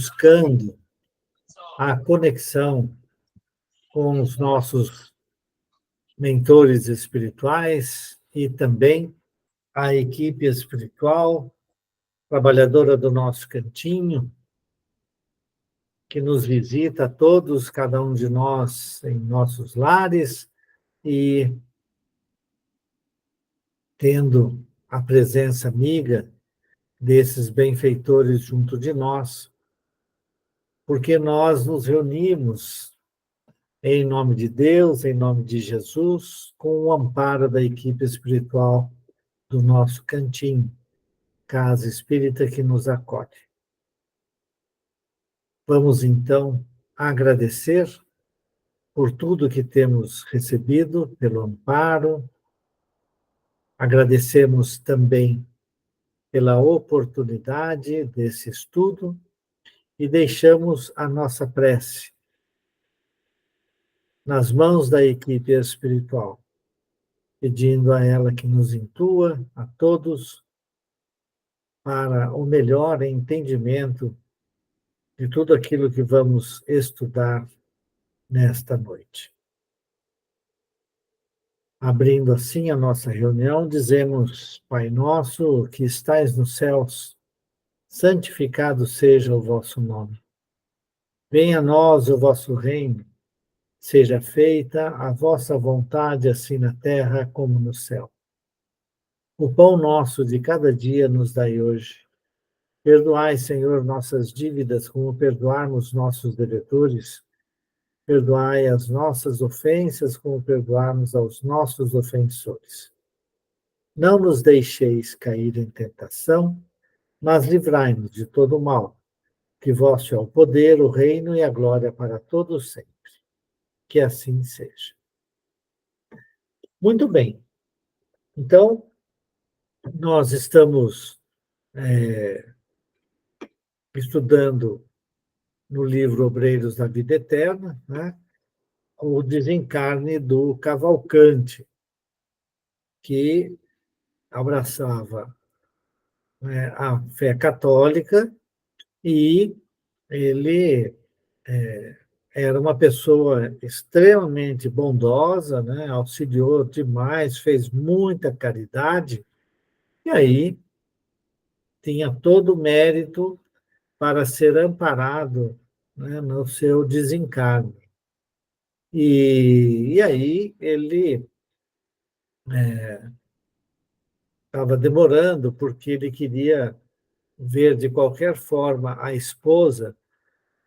buscando a conexão com os nossos mentores espirituais e também a equipe espiritual, trabalhadora do nosso cantinho, que nos visita todos, cada um de nós em nossos lares e tendo a presença amiga desses benfeitores junto de nós, porque nós nos reunimos em nome de Deus, em nome de Jesus, com o amparo da equipe espiritual do nosso cantinho, casa espírita que nos acolhe. Vamos então agradecer por tudo que temos recebido, pelo amparo, agradecemos também pela oportunidade desse estudo e deixamos a nossa prece nas mãos da equipe espiritual, pedindo a ela que nos intua, a todos, para o melhor entendimento de tudo aquilo que vamos estudar nesta noite. Abrindo assim a nossa reunião, dizemos: Pai nosso que estais nos céus, santificado seja o vosso nome. Venha a nós o vosso reino, seja feita a vossa vontade, assim na terra como no céu. O pão nosso de cada dia nos dai hoje. Perdoai, Senhor, nossas dívidas, como perdoarmos nossos devedores. Perdoai as nossas ofensas, como perdoarmos aos nossos ofensores. Não nos deixeis cair em tentação, mas livrai-nos de todo o mal, que vosso é o poder, o reino e a glória para todos sempre. Que assim seja. Muito bem. Então, nós estamos estudando no livro Obreiros da Vida Eterna, né, o desencarne do Cavalcante, que abraçava, né, a fé católica e ele era uma pessoa extremamente bondosa, né, auxiliou demais, fez muita caridade, e aí tinha todo o mérito para ser amparado, né, no seu desencarne. E aí ele estava demorando, porque ele queria ver de qualquer forma a esposa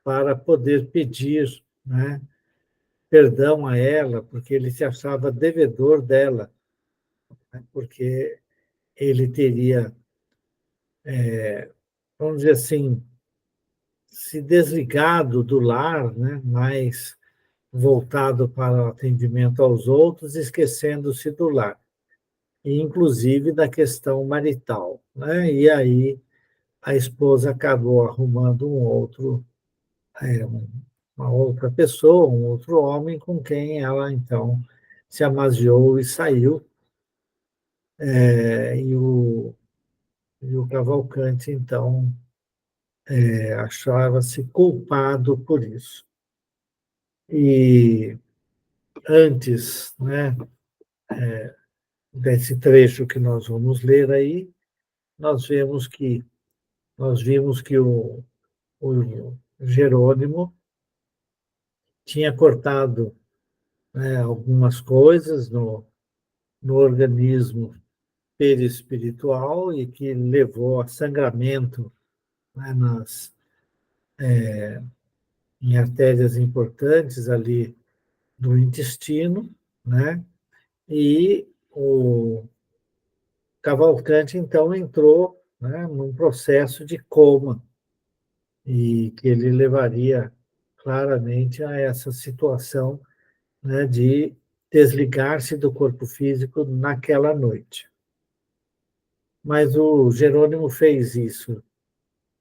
para poder pedir, né, perdão a ela, porque ele se achava devedor dela, né, porque ele teria, vamos dizer assim, se desligado do lar, né, mais voltado para o atendimento aos outros, esquecendo-se do lar, e inclusive da questão marital, né? E aí a esposa acabou arrumando uma outra pessoa, um outro homem com quem ela então se amaziou e saiu, e o Cavalcante então achava-se culpado por isso. E antes, né, desse trecho que nós vamos ler aí, nós vemos que nós vimos que o Jerônimo tinha cortado, né, algumas coisas no organismo perispiritual e que levou a sangramento, né, em artérias importantes ali do intestino, né? E o Cavalcante, então, entrou, né, num processo de coma, e que ele levaria claramente a essa situação, né, de desligar-se do corpo físico naquela noite. Mas o Jerônimo fez isso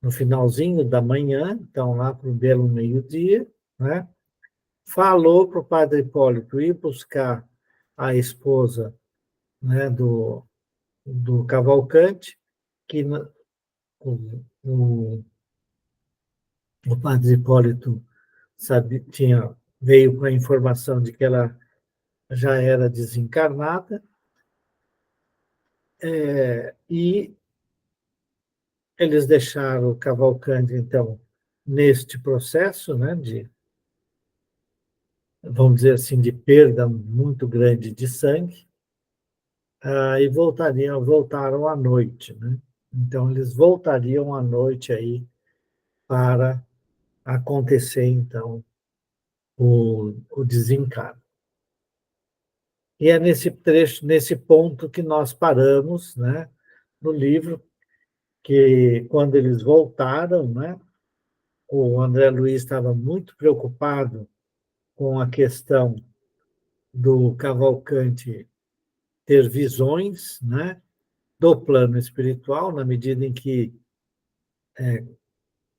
no finalzinho da manhã, então lá para o belo meio-dia, né? Falou para o padre Hipólito ir buscar a esposa, né, do Cavalcante, que o o padre Hipólito veio com a informação de que ela já era desencarnada, e eles deixaram o Cavalcanti, então, neste processo, né, vamos dizer assim, de perda muito grande de sangue, e voltaram à noite, né? Então, eles voltariam à noite aí para acontecer, então, o desencarne. E é nesse trecho, nesse ponto que nós paramos, né, no livro, que quando eles voltaram, né, o André Luiz estava muito preocupado com a questão do Cavalcanti ter visões, né, do plano espiritual, na medida em que,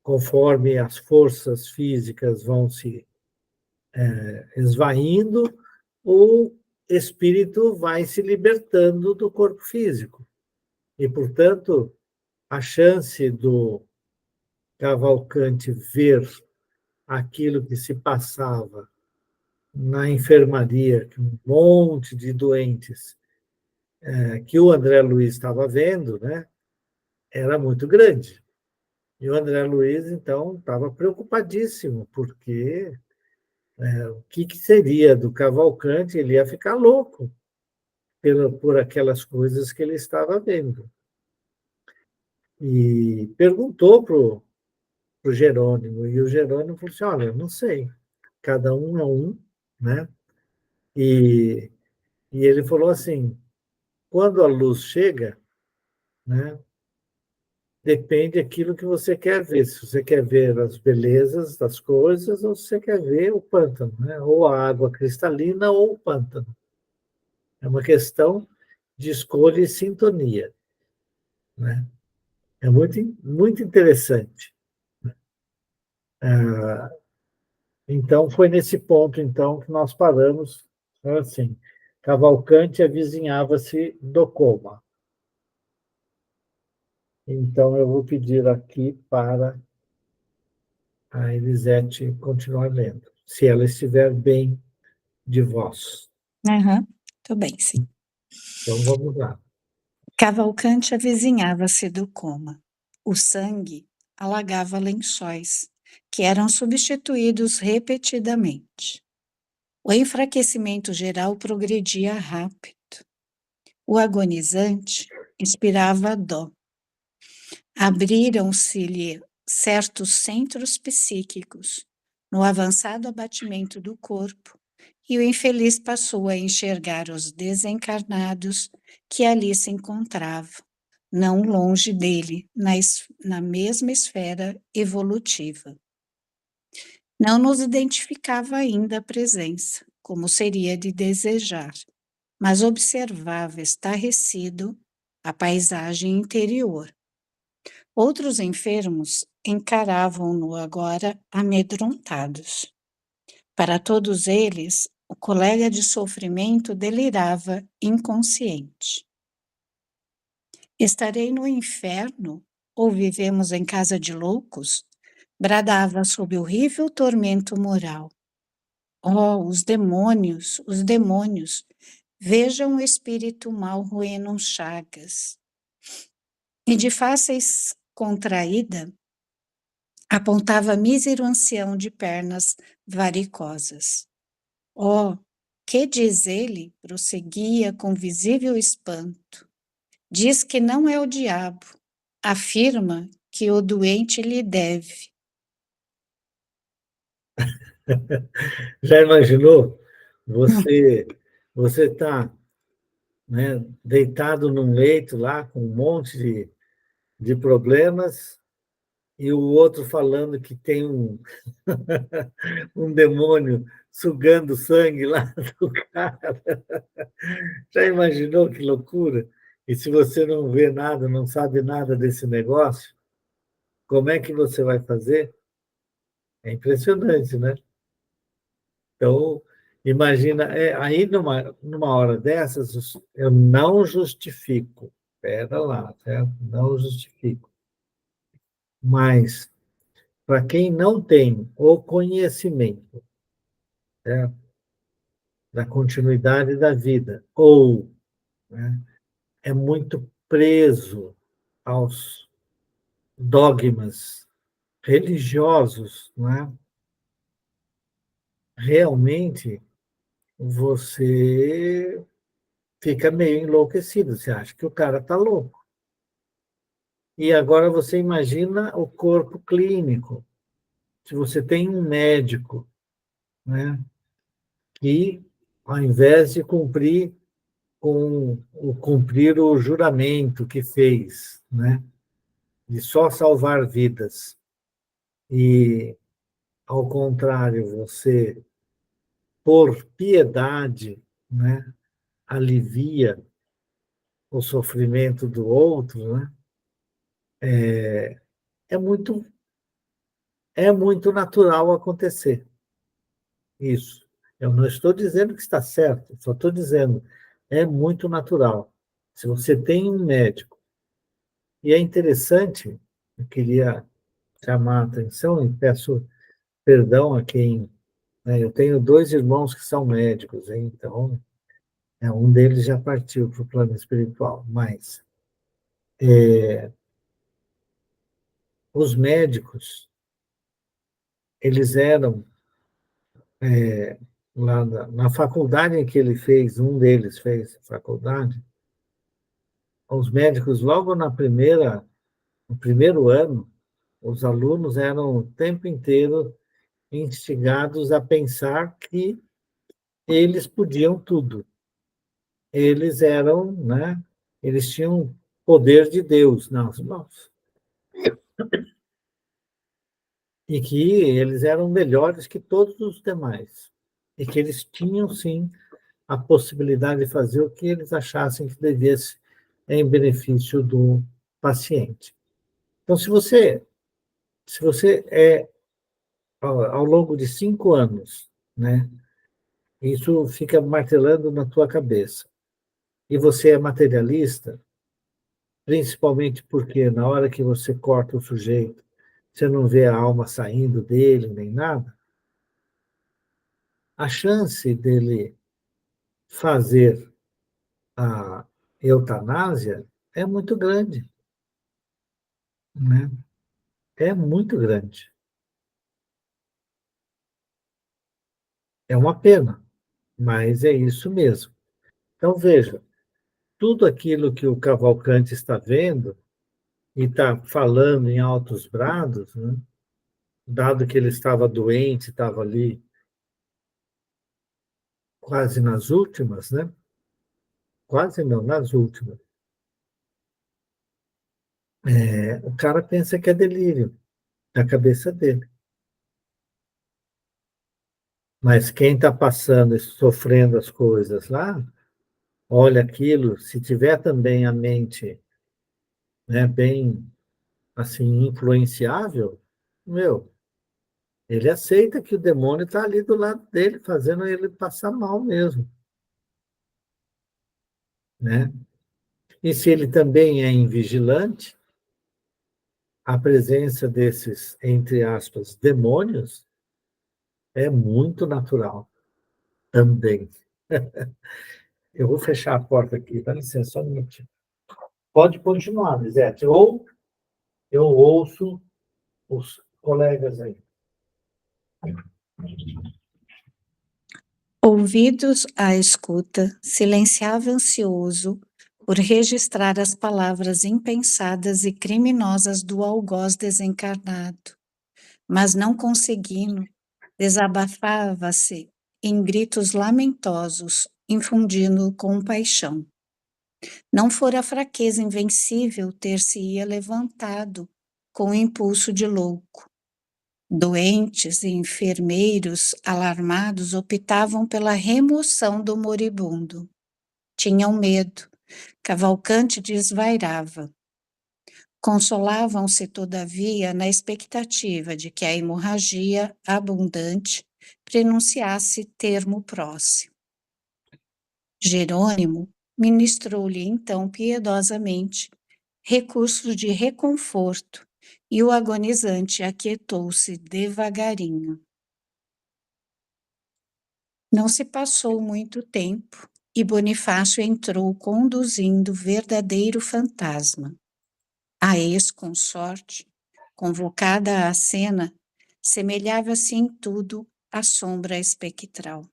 conforme as forças físicas vão se esvaindo, o espírito vai se libertando do corpo físico. E, portanto, a chance do Cavalcanti ver aquilo que se passava na enfermaria, que um monte de doentes que o André Luiz estava vendo, né, era muito grande. E o André Luiz, então, estava preocupadíssimo, porque o que seria do Cavalcanti? Ele ia ficar louco por aquelas coisas que ele estava vendo. E perguntou para o Jerônimo, e o Jerônimo falou assim: olha, eu não sei, cada um é um, né? E, e ele falou assim: quando a luz chega, né, depende daquilo que você quer ver. Se você quer ver as belezas das coisas, ou se você quer ver o pântano, né? Ou a água cristalina ou o pântano. É uma questão de escolha e sintonia, né? É muito, muito interessante. Então, foi nesse ponto, então, que nós paramos, assim, Cavalcanti avizinhava-se do coma. Então, eu vou pedir aqui para a Elisete continuar lendo, se ela estiver bem de voz. Aham, tô bem, sim. Então, vamos lá. Cavalcante avizinhava-se do coma. O sangue alagava lençóis, que eram substituídos repetidamente. O enfraquecimento geral progredia rápido. O agonizante inspirava dó. Abriram-se-lhe certos centros psíquicos no avançado abatimento do corpo, e o infeliz passou a enxergar os desencarnados que ali se encontravam, não longe dele, na mesma esfera evolutiva. Não nos identificava ainda a presença, como seria de desejar, mas observava estarrecido a paisagem interior. Outros enfermos encaravam-no agora amedrontados. Para todos eles, o colega de sofrimento delirava inconsciente. Estarei no inferno ou vivemos em casa de loucos? Bradava sob horrível tormento moral. Oh, os demônios, os demônios! Vejam o espírito mal roendo chagas. E de faces contraída, apontava mísero ancião de pernas varicosas. Oh, que diz ele? Prosseguia com visível espanto. Diz que não é o diabo. Afirma que o doente lhe deve. Já imaginou? Você você está, né, deitado num leito lá com um monte de problemas e o outro falando que tem um demônio sugando sangue lá do cara. Já imaginou que loucura? E se você não vê nada, não sabe nada desse negócio, como é que você vai fazer? É impressionante, né? Então, imagina, aí numa hora dessas, eu não justifico, espera lá, certo? Não justifico. Mas para quem não tem o conhecimento, né, da continuidade da vida, ou, né, é muito preso aos dogmas religiosos, não é? Realmente você fica meio enlouquecido, você acha que o cara está louco. E agora você imagina o corpo clínico. Se você tem um médico, né, que, ao invés de cumprir o juramento que fez, né, de só salvar vidas, e, ao contrário, você, por piedade, né, alivia o sofrimento do outro, né, é muito, é muito natural acontecer isso. Eu não estou dizendo que está certo, só estou dizendo, é muito natural. Se você tem um médico, e é interessante, eu queria chamar a atenção e peço perdão a quem, né, eu tenho dois irmãos que são médicos, hein, então, um deles já partiu para o plano espiritual, mas os médicos, eles eram, lá na faculdade em que ele fez, um deles fez faculdade, os médicos, logo no primeiro ano, os alunos eram o tempo inteiro instigados a pensar que eles podiam tudo. Eles eram, né? Eles tinham poder de Deus nas mãos. E que eles eram melhores que todos os demais. E que eles tinham, sim, a possibilidade de fazer o que eles achassem que devesse em benefício do paciente. Então, se você ao longo de 5 anos, né, isso fica martelando na tua cabeça, e você é materialista, principalmente porque na hora que você corta o sujeito, você não vê a alma saindo dele nem nada, a chance dele fazer a eutanásia é muito grande, né? É muito grande. É uma pena, mas é isso mesmo. Então, veja, tudo aquilo que o Cavalcante está vendo e está falando em altos brados, né? Dado que ele estava doente, estava ali quase nas últimas, né? Quase não, nas últimas. O cara pensa que é delírio na cabeça dele. Mas quem está passando e sofrendo as coisas lá, olha aquilo, se tiver também a mente, né, bem assim influenciável, meu, ele aceita que o demônio está ali do lado dele, fazendo ele passar mal mesmo, né? E se ele também é invigilante, a presença desses, entre aspas, demônios é muito natural também. Eu vou fechar a porta aqui, dá licença, só um minutinho. Pode continuar, Lisete, ou eu ouço os colegas aí. Ouvidos à escuta, silenciava ansioso por registrar as palavras impensadas e criminosas do algoz desencarnado, mas não conseguindo, desabafava-se em gritos lamentosos, infundindo compaixão. Não fora fraqueza invencível ter-se-ia levantado com o impulso de louco. Doentes e enfermeiros alarmados optavam pela remoção do moribundo. Tinham medo, Cavalcante desvairava. Consolavam-se, todavia, na expectativa de que a hemorragia abundante prenunciasse termo próximo. Jerônimo ministrou-lhe então piedosamente recursos de reconforto e o agonizante aquietou-se devagarinho. Não se passou muito tempo e Bonifácio entrou conduzindo o verdadeiro fantasma. A ex-consorte, convocada à cena, semelhava-se em tudo à sombra espectral.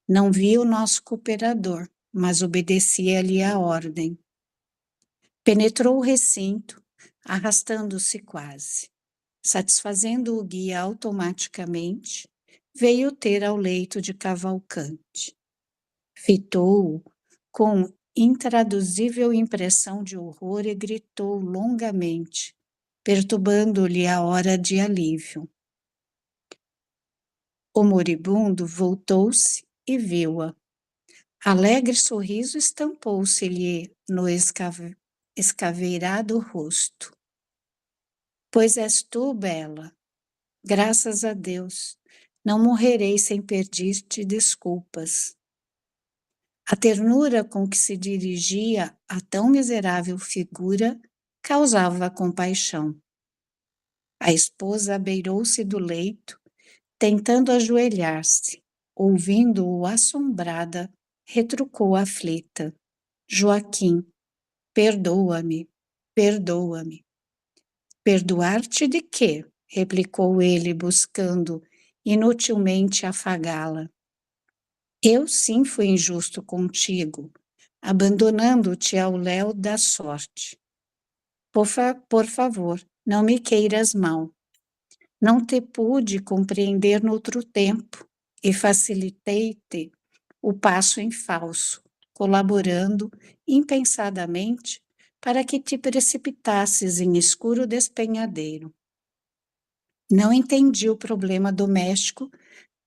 Não via o nosso cooperador, mas obedecia-lhe a ordem. Penetrou o recinto, arrastando-se quase. Satisfazendo o guia automaticamente, veio ter ao leito de Cavalcante. Fitou-o com intraduzível impressão de horror e gritou longamente, perturbando-lhe a hora de alívio. O moribundo voltou-se e viu-a. Alegre sorriso estampou-se-lhe no escaveirado rosto. Pois és tu, Bela. Graças a Deus, não morrerei sem pedir-te desculpas. A ternura com que se dirigia a tão miserável figura causava compaixão. A esposa abeirou-se do leito, tentando ajoelhar-se. Ouvindo-o assombrada, retrucou aflita: Joaquim, perdoa-me, perdoa-me. Perdoar-te de quê? Replicou ele, buscando inutilmente afagá-la. Eu sim fui injusto contigo, abandonando-te ao léu da sorte. Por favor, não me queiras mal. Não te pude compreender noutro tempo e facilitei-te o passo em falso, colaborando impensadamente para que te precipitasses em escuro despenhadeiro. Não entendi o problema doméstico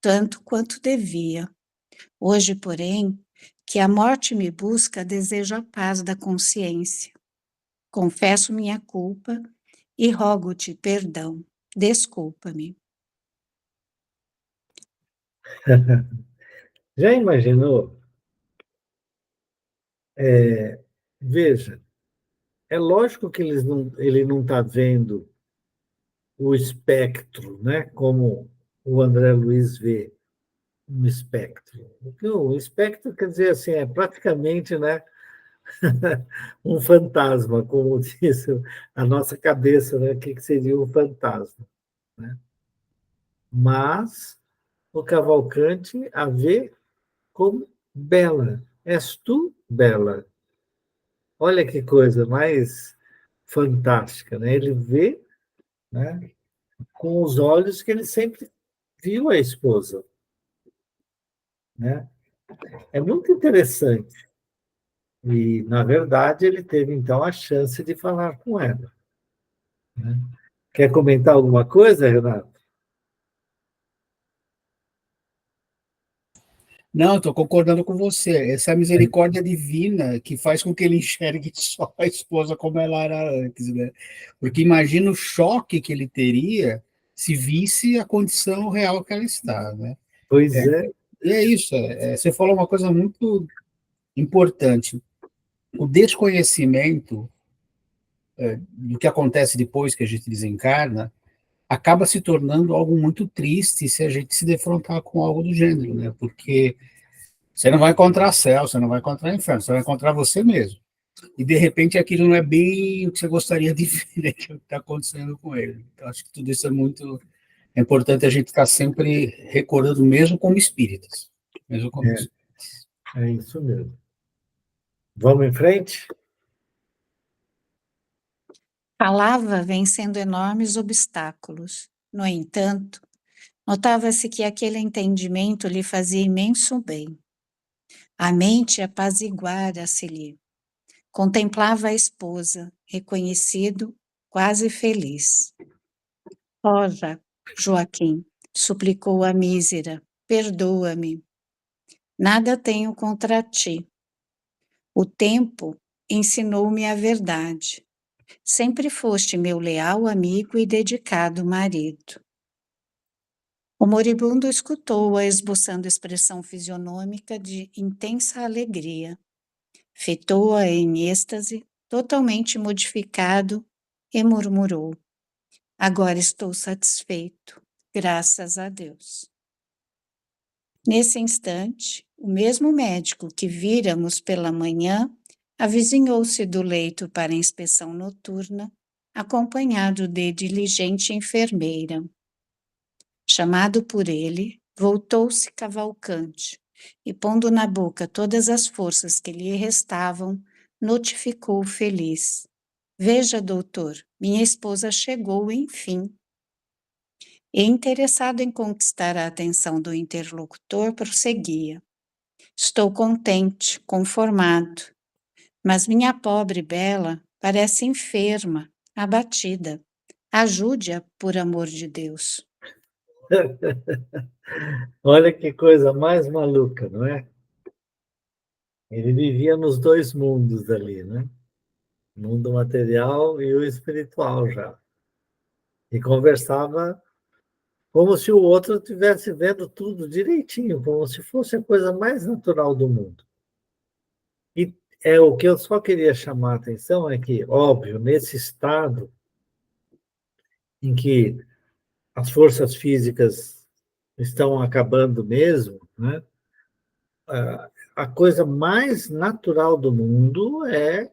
tanto quanto devia. Hoje, porém, que a morte me busca, desejo a paz da consciência. Confesso minha culpa e rogo-te perdão. Desculpa-me. Já imaginou? Veja, é lógico que ele não está vendo o espectro, né? Como o André Luiz vê um espectro. Porque o espectro quer dizer assim, é praticamente, né, um fantasma, como disse a nossa cabeça, né? O que seria um fantasma, né? Mas o Cavalcante a vê como bela. És tu, bela. Olha que coisa mais fantástica, né? Ele vê, né, com os olhos que ele sempre viu a esposa, né? É muito interessante. E, na verdade, ele teve, então, a chance de falar com ela, né? Quer comentar alguma coisa, Renato? Não, estou concordando com você. Essa é a misericórdia divina que faz com que ele enxergue só a esposa como ela era antes, né? Porque imagina o choque que ele teria se visse a condição real que ela está, né? Pois é. E é isso. Você falou uma coisa muito importante. O desconhecimento do que acontece depois que a gente desencarna acaba se tornando algo muito triste se a gente se defrontar com algo do gênero, né? Porque você não vai encontrar céu, você não vai encontrar inferno, você vai encontrar você mesmo. E, de repente, aquilo não é bem o que você gostaria de ver, né, que está acontecendo com ele. Então, acho que tudo isso é muito importante a gente estar sempre recordando, mesmo como espíritas. Mesmo como É, espíritas. é isso mesmo. Vamos em frente? Falava vencendo enormes obstáculos. No entanto, notava-se que aquele entendimento lhe fazia imenso bem. A mente apaziguara-se-lhe. Contemplava a esposa, reconhecido, quase feliz. Ora, Joaquim, suplicou a mísera, perdoa-me. Nada tenho contra ti. O tempo ensinou-me a verdade. Sempre foste meu leal amigo e dedicado marido. O moribundo escutou-a esboçando expressão fisionômica de intensa alegria. Fitou-a em êxtase, totalmente modificado, e murmurou: Agora estou satisfeito, graças a Deus. Nesse instante, o mesmo médico que víramos pela manhã avizinhou-se do leito para inspeção noturna, acompanhado de diligente enfermeira. Chamado por ele, voltou-se cavalcante e, pondo na boca todas as forças que lhe restavam, notificou feliz: Veja, doutor, minha esposa chegou, enfim. E, interessado em conquistar a atenção do interlocutor, prosseguia: Estou contente, conformado, mas minha pobre Bela parece enferma, abatida. Ajude-a, por amor de Deus. Olha que coisa mais maluca, não é? Ele vivia nos dois mundos ali, né? O mundo material e o espiritual já. E conversava como se o outro estivesse vendo tudo direitinho, como se fosse a coisa mais natural do mundo. E o que eu só queria chamar a atenção é que, óbvio, nesse estado em que as forças físicas estão acabando mesmo, né? A coisa mais natural do mundo é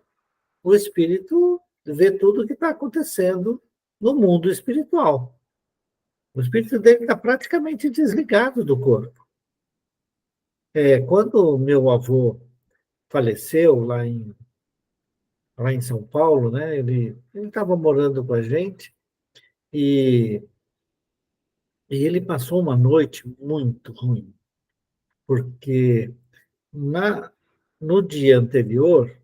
o espírito ver tudo o que está acontecendo no mundo espiritual. O espírito dele está praticamente desligado do corpo. Quando meu avô faleceu lá em São Paulo, né, ele estava morando com a gente e, e ele passou uma noite muito ruim, porque no dia anterior,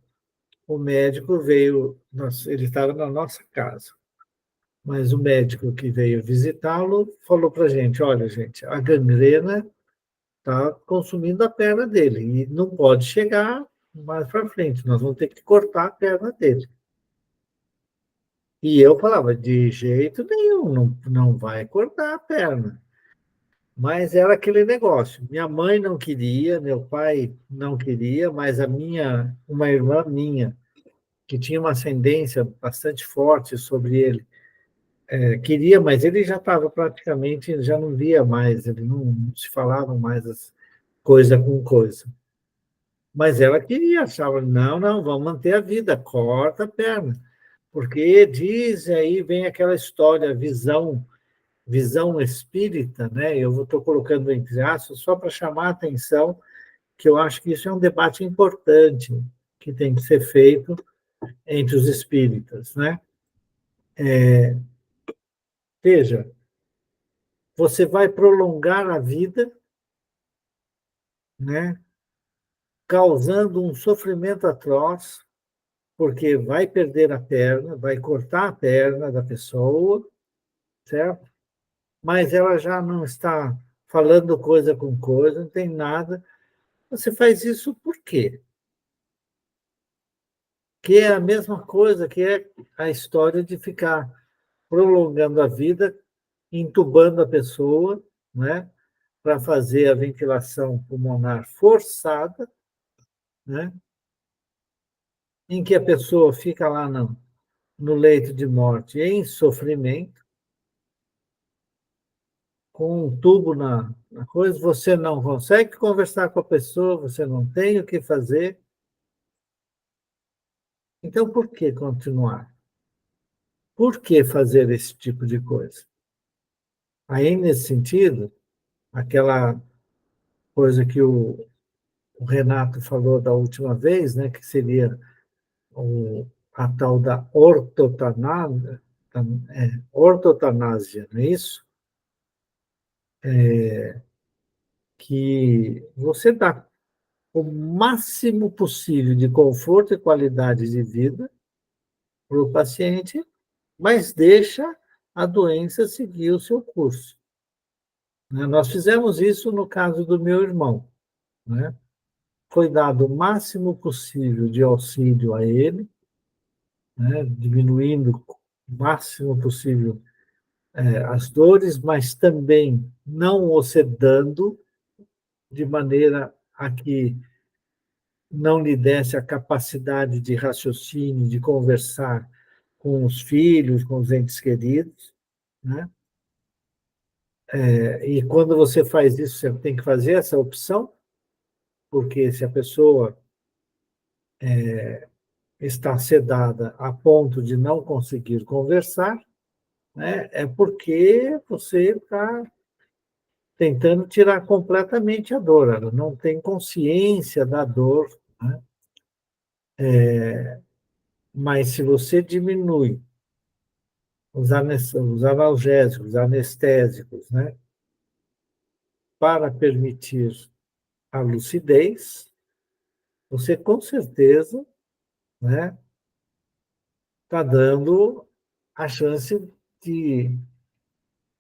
o médico veio, ele estava na nossa casa, mas o médico que veio visitá-lo falou para a gente: olha, gente, a gangrena está consumindo a perna dele e não pode chegar mais para frente, nós vamos ter que cortar a perna dele. E eu falava: de jeito nenhum, não vai cortar a perna. Mas era aquele negócio. Minha mãe não queria, meu pai não queria, mas uma irmã minha, que tinha uma ascendência bastante forte sobre ele, queria, mas ele já estava praticamente, já não via mais, ele não se falava mais coisa com coisa. Mas ela queria, achava: não, vamos manter a vida, corta a perna. Porque diz, aí vem aquela história, visão espírita, né? Eu estou colocando entre aspas só para chamar a atenção, que eu acho que isso é um debate importante que tem que ser feito entre os espíritas, né? Veja, você vai prolongar a vida, né? Causando um sofrimento atroz, porque vai perder a perna, vai cortar a perna da pessoa, certo? Mas ela já não está falando coisa com coisa, não tem nada. Você faz isso por quê? Que é a mesma coisa que é a história de ficar prolongando a vida, entubando a pessoa, né, para fazer a ventilação pulmonar forçada, né, em que a pessoa fica lá no leito de morte em sofrimento, com um tubo na coisa, você não consegue conversar com a pessoa, você não tem o que fazer. Então, por que continuar? Por que fazer esse tipo de coisa? Aí, nesse sentido, aquela coisa que o Renato falou da última vez, né, que seria a tal da ortotanásia, não é isso? Que você dá o máximo possível de conforto e qualidade de vida para o paciente, mas deixa a doença seguir o seu curso. Nós fizemos isso no caso do meu irmão, né? Foi dado o máximo possível de auxílio a ele, né? Diminuindo o máximo possível as dores, mas também não o sedando de maneira a que não lhe desse a capacidade de raciocínio, de conversar com os filhos, com os entes queridos, né? E quando você faz isso, você tem que fazer essa opção, porque se a pessoa está sedada a ponto de não conseguir conversar, né, é porque você está tentando tirar completamente a dor, ela não tem consciência da dor, né? Mas se você diminui os analgésicos, anestésicos, né, para permitir a lucidez, você com certeza, né, está dando a chance de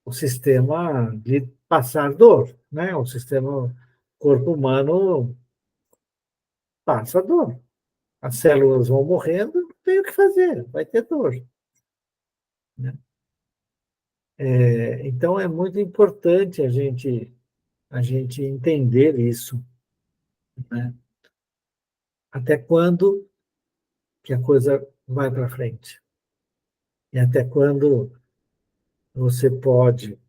o sistema de passar dor, né? O sistema corpo humano passa dor. As células vão morrendo, não tem o que fazer, vai ter dor, né? Então é muito importante a gente entender isso, né? Até quando que a coisa vai para frente e até quando você pode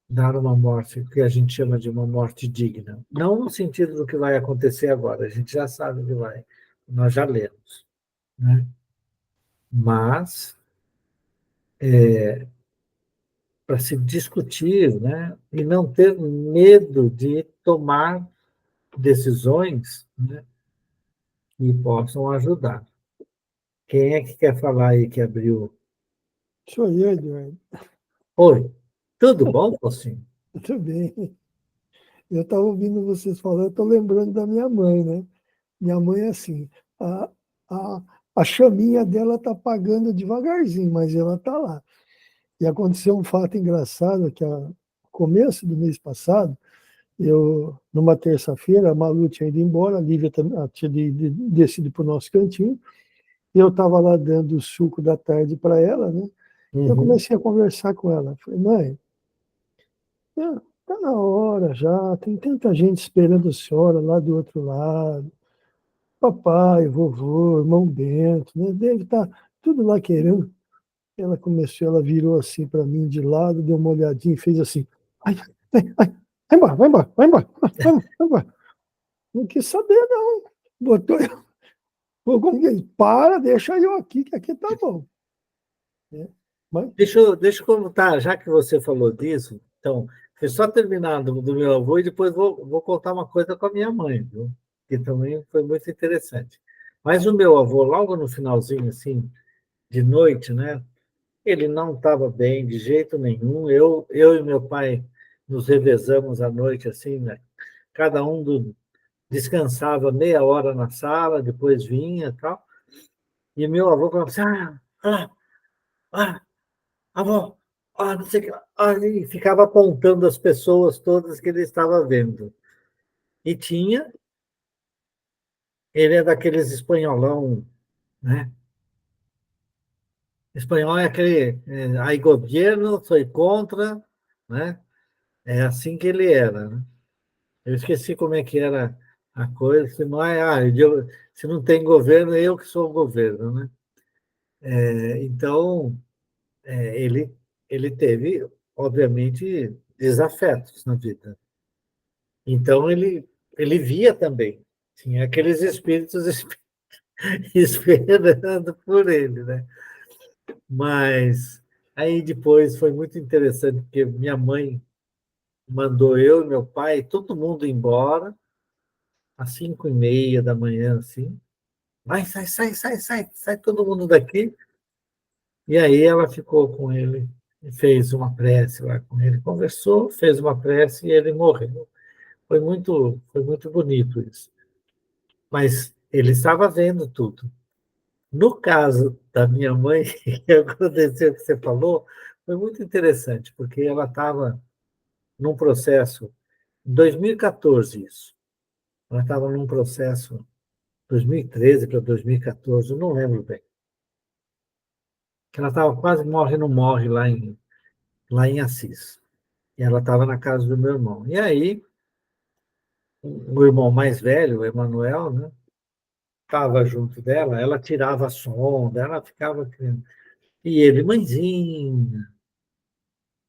dar uma morte que a gente chama de uma morte digna. Não no sentido do que vai acontecer agora, a gente já sabe o que vai, nós já lemos, né? Mas para se discutir, né? E não ter medo de tomar decisões, né, que possam ajudar. Quem é que quer falar aí que abriu? Sou eu, Eduardo. Oi, tudo bom, Pocinho? Tudo bem. Eu estava ouvindo vocês falando, estou lembrando da minha mãe, né? Minha mãe é assim, a, a, a chaminha dela está apagando devagarzinho, mas ela está lá. E aconteceu um fato engraçado, que no começo do mês passado, numa terça-feira, a Malu tinha ido embora, a Lívia tinha descido para o nosso cantinho, e eu estava lá dando o suco da tarde para ela, né? Eu Uhum. comecei a conversar com ela. Falei, mãe, tá na hora já, tem tanta gente esperando a senhora lá do outro lado. Papai, vovô, irmão Bento, né? Deve estar tudo lá querendo. Ela virou assim para mim de lado, deu uma olhadinha e fez assim: ai, ai, ai, vai embora, vai embora, vai embora, vai embora. Não quis saber, não. Botou eu, como que é? Para, deixa eu aqui, que aqui tá bom. Né? Mas, Deixa eu contar, já que você falou disso, então, foi só terminar do meu avô e depois vou contar uma coisa com a minha mãe, viu? Que também foi muito interessante. Mas o meu avô, logo no finalzinho, assim, de noite, né? Ele não estava bem de jeito nenhum. Eu e meu pai nos revezamos à noite, assim, né? Cada um descansava meia hora na sala, depois vinha e tal. E meu avô falava assim, ah, avó, não sei o que lá. E ficava apontando as pessoas todas que ele estava vendo. E ele é daqueles espanholão, né? Espanhol é aquele, aí governo, sou contra, né? É assim que ele era, né? Eu esqueci como é que era a coisa, se não é, se não tem governo, é eu que sou o governo, né? Então, ele teve, obviamente, desafetos na vida. Então, ele via também, tinha aqueles espíritos esperando por ele, né? Mas aí depois foi muito interessante, porque minha mãe mandou eu e meu pai, todo mundo embora, às 5:30 da manhã, assim. Vai, sai todo mundo daqui. E aí ela ficou com ele, e fez uma prece lá com ele, conversou, fez uma prece e ele morreu. Foi muito bonito isso. Mas ele estava vendo tudo. No caso da minha mãe, que aconteceu o que você falou, foi muito interessante, porque ela estava num processo, em 2014 isso, ela estava num processo, 2013 para 2014, eu não lembro bem, que ela estava quase morre, não morre lá em Assis. E ela estava na casa do meu irmão. E aí, o irmão mais velho, o Emanuel, né, estava junto dela, ela tirava a sonda, ela ficava. E ele, mãezinha.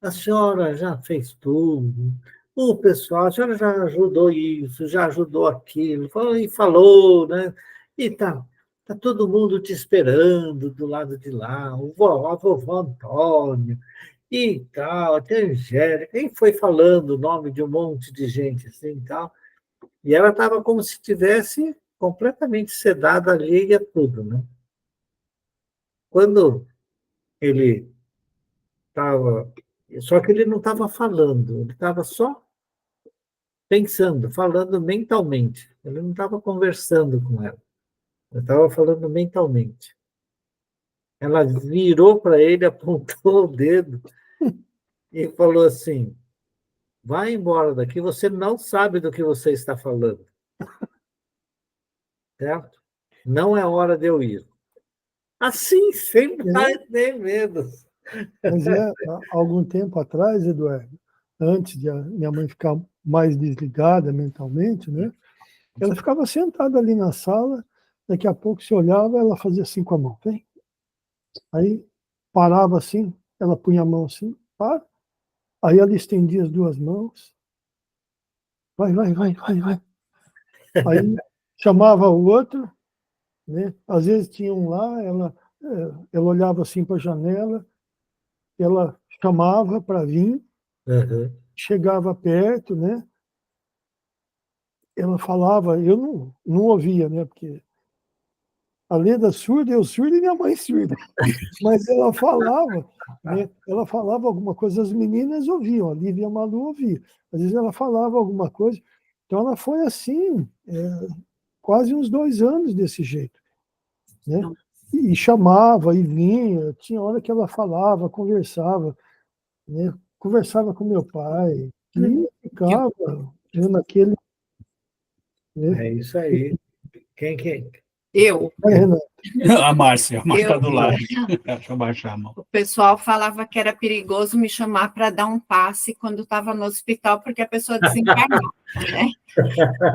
a senhora já fez tudo, o pessoal, a senhora já ajudou isso, já ajudou aquilo, falou, né? E tá todo mundo te esperando do lado de lá, a vovó Antônia, e tal, até a Angélica, e foi falando o nome de um monte de gente assim e tal. E ela estava como se tivesse completamente sedada, alheia a tudo, né? Quando ele estava. Só que ele não estava falando, ele estava só pensando, falando mentalmente. Ele não estava conversando com ela, ele estava falando mentalmente. Ela virou para ele, apontou o dedo e falou assim: vai embora daqui, você não sabe do que você está falando, certo? Não é hora de eu ir. Assim, sem mais É, nem menos. mas há algum tempo atrás, Eduardo, antes de a minha mãe ficar mais desligada mentalmente, né? Ela ficava sentada ali na sala, daqui a pouco se olhava, ela fazia assim com a mão, vem. Aí parava assim, ela punha a mão assim, para. Aí ela estendia as duas mãos, vai, vai, vai, vai, vai. Aí chamava o outro, né? Às vezes tinha um lá, ela olhava assim para a janela, ela chamava para vir, Uhum. chegava perto, né? Ela falava, eu não ouvia, né? Porque a Leda surda, eu surdo e minha mãe surda. Mas ela falava, né? Ela falava alguma coisa, as meninas ouviam, a Lívia e a Malu ouviam. Às vezes ela falava alguma coisa. Então ela foi assim, quase uns 2 anos desse jeito, né? E chamava e vinha, tinha hora que ela falava, conversava, né? Conversava com meu pai, e ficava, né, naquele, né? É isso aí. Quem? Eu, Renato, A Márcia está eu, do lado. Deixa eu baixar a mão. o pessoal falava que era perigoso me chamar para dar um passe quando estava no hospital, porque a pessoa desencarnava, né?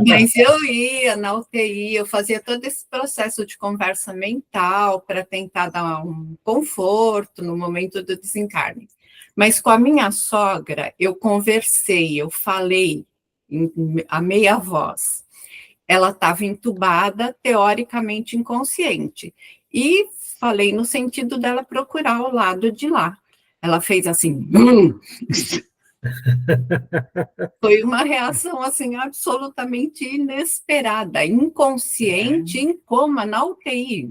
Mas eu ia na UTI, eu fazia todo esse processo de conversa mental para tentar dar um conforto no momento do desencarne. Mas com a minha sogra, eu conversei, eu falei a meia voz. Ela estava entubada, teoricamente inconsciente. E falei no sentido dela procurar o lado de lá. Ela fez assim. Foi uma reação assim absolutamente inesperada, inconsciente, em coma na UTI.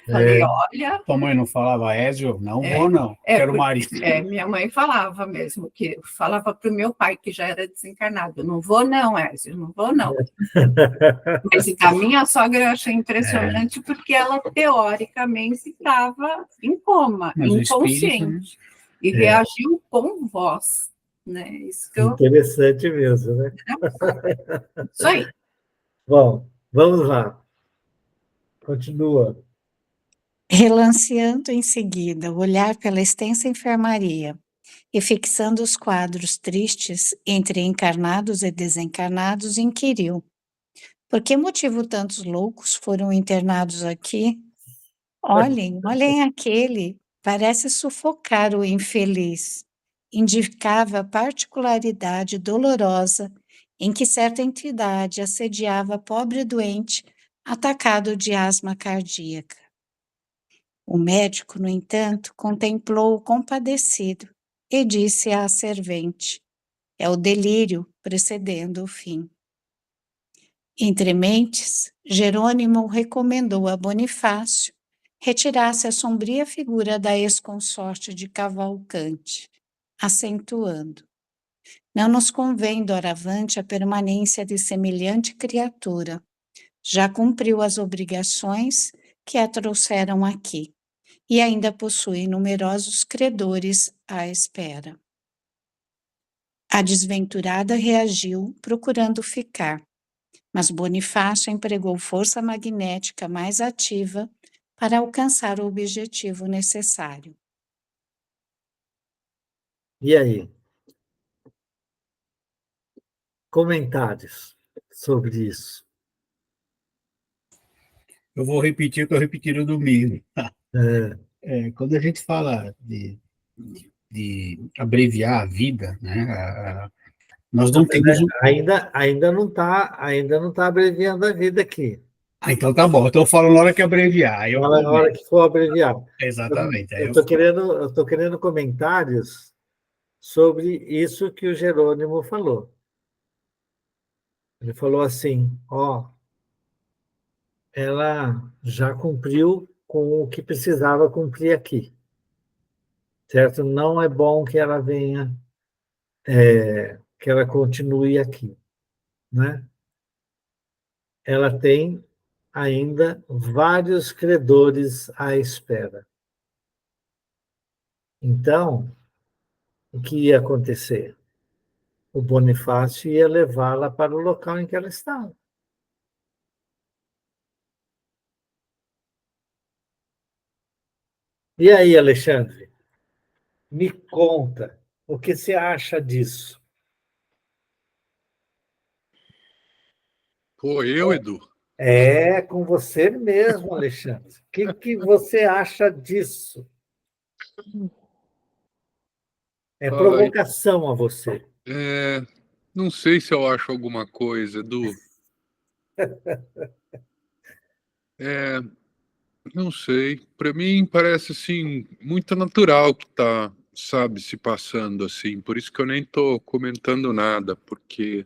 Falei, É, olha, Tua mãe não falava, Ézio? Não vou, não. Quero o marido. minha mãe falava mesmo, que falava para o meu pai, que já era desencarnado, não vou não, Ézio, não vou não. Mas a minha sogra eu achei impressionante porque ela, teoricamente, estava em coma, Mas o espírito, né? inconsciente, e reagiu com voz. Né? Isso que eu. interessante mesmo, né? Isso aí. Bom, vamos lá. Continua. Relanceando em seguida o olhar pela extensa enfermaria e fixando os quadros tristes entre encarnados e desencarnados, inquiriu: por que motivo tantos loucos foram internados aqui? Olhem, olhem aquele, parece sufocar o infeliz. Indicava a particularidade dolorosa em que certa entidade assediava pobre doente atacado de asma cardíaca. O médico, no entanto, contemplou-o compadecido e disse à servente: é o delírio precedendo o fim. Entre mentes, Jerônimo recomendou a Bonifácio retirasse a sombria figura da ex-consorte de Cavalcante, acentuando: não nos convém doravante a permanência de semelhante criatura. Já cumpriu as obrigações que a trouxeram aqui e ainda possui numerosos credores à espera. A desventurada reagiu, procurando ficar, mas Bonifácio empregou força magnética mais ativa para alcançar o objetivo necessário. E aí? Comentários sobre isso. Eu vou repetir o que eu repeti no domingo. É, Quando a gente fala de abreviar a vida, né? Nós não temos... Ainda não está abreviando a vida aqui. Então tá bom, então eu falo na hora que abreviar. Aí eu Na hora que for abreviar. Exatamente. Eu estou querendo comentários sobre isso que o Jerônimo falou. Ele falou assim, ó, ela já cumpriu com o que precisava cumprir aqui, certo? Não é bom que ela venha, que ela continue aqui, né? Ela tem ainda vários credores à espera. Então, o que ia acontecer? O Bonifácio ia levá-la para o local em que ela estava. E aí, Alexandre, me conta, o que você acha disso? Pô, eu, Edu? É com você mesmo, Alexandre. O que você acha disso? É Ai, provocação a você. não sei se eu acho alguma coisa, Edu. É, não sei. Para mim parece assim muito natural que tá, sabe, se passando assim. Por isso que eu nem tô comentando nada, porque,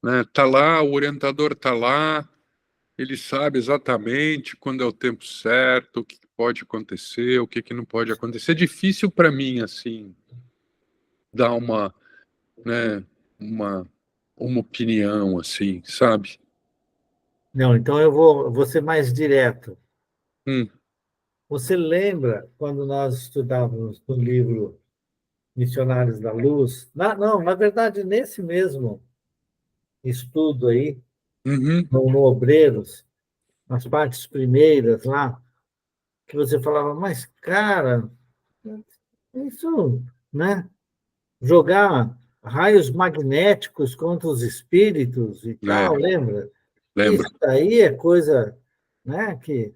né, tá lá, o orientador tá lá, ele sabe exatamente quando é o tempo certo, o que pode acontecer, o que que não pode acontecer. É difícil para mim assim dar uma, né, uma uma opinião assim, sabe? Não, então vou ser mais direto. Hum, Você lembra quando nós estudávamos no livro Missionários da Luz? Não, na verdade, nesse mesmo estudo aí, uhum, no Obreiros, nas partes primeiras lá, que você falava, mas, cara, isso, né? Jogar raios magnéticos contra os espíritos e é, tal, lembra? lembro. Isso aí é coisa, né, de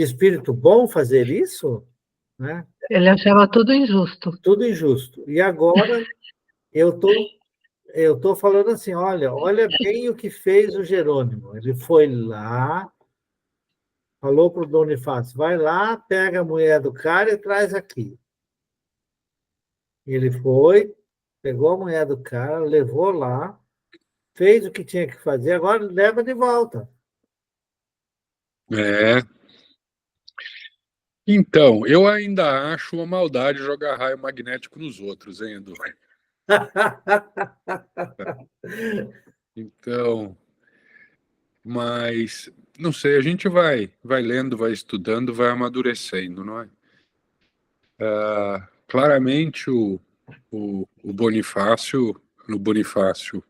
espírito bom fazer isso, né? Ele achava tudo injusto. Tudo injusto. E agora eu tô falando assim, olha bem o que fez o Jerônimo. Ele foi lá, falou para o Bonifácio, vai lá, pega a mulher do cara e traz aqui. Ele foi, pegou a mulher do cara, levou lá, fez o que tinha que fazer, agora leva de volta. É. Então, eu ainda acho uma maldade jogar raio magnético nos outros, hein, Edu? Então, mas não sei, a gente vai lendo, vai estudando, vai amadurecendo, não é? Claramente o Bonifácio, no Bonifácio,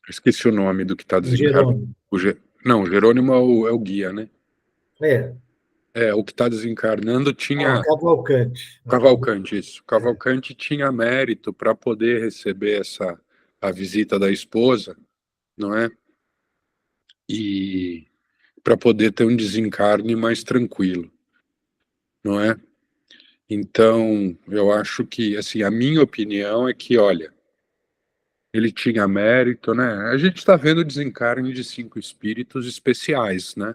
esqueci o nome do que está O desencarnado. Jerônimo. Não, o Jerônimo é o guia, né? É, O que está desencarnando tinha. Cavalcante. Cavalcante, isso. Cavalcante tinha mérito para poder receber a visita da esposa, não é? E para poder ter um desencarne mais tranquilo, não é? Então, eu acho que, assim, a minha opinião é que, olha, ele tinha mérito, né? A gente está vendo o desencarne de 5 espíritos especiais, né?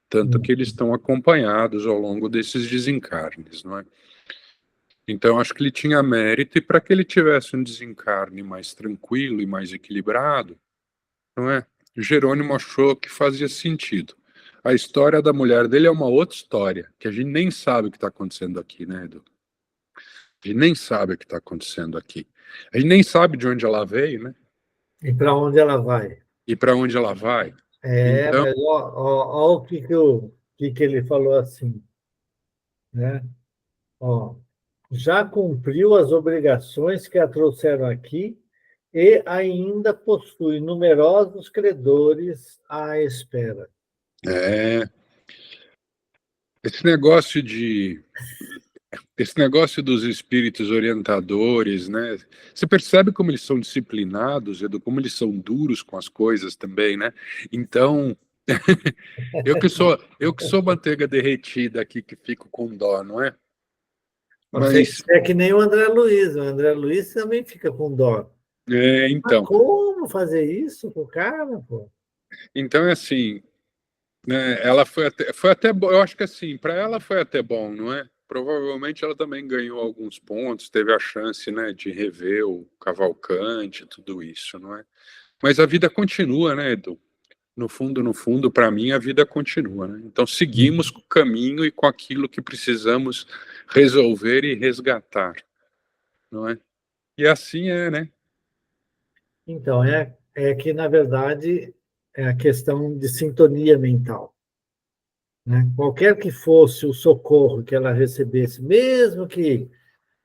Tanto que eles estão acompanhados ao longo desses desencarnes, não é? Então, acho que ele tinha mérito, e para que ele tivesse um desencarne mais tranquilo e mais equilibrado, não é? Jerônimo achou que fazia sentido. A história da mulher dele é uma outra história, que a gente nem sabe o que está acontecendo aqui, né, Edu? A gente nem sabe o que está acontecendo aqui. A gente nem sabe de onde ela veio, né? E para onde ela vai? E para onde ela vai. Então, Mas ó, o que ele falou assim, né? Ó, já cumpriu as obrigações que a trouxeram aqui e ainda possui numerosos credores à espera. é, esse negócio de esse negócio dos espíritos orientadores, né? Você percebe como eles são disciplinados, Edu, como eles são duros com as coisas também, né? Então, eu que sou manteiga derretida aqui, que fico com dó, não é? Mas, É que nem o André Luiz também fica com dó. Mas então, como fazer isso com o cara, pô? então é assim, né, ela foi até bom, eu acho que assim, para ela foi até bom, não é? Provavelmente ela também ganhou alguns pontos, teve a chance, né, de rever o Cavalcante, tudo isso, não é? Mas a vida continua, né, Edu? No fundo, para mim, a vida continua, né? Então, seguimos com o caminho e com aquilo que precisamos resolver e resgatar, não é? E assim é, né? Então, é que, na verdade, é a questão de sintonia mental, né? Qualquer que fosse o socorro que ela recebesse, mesmo que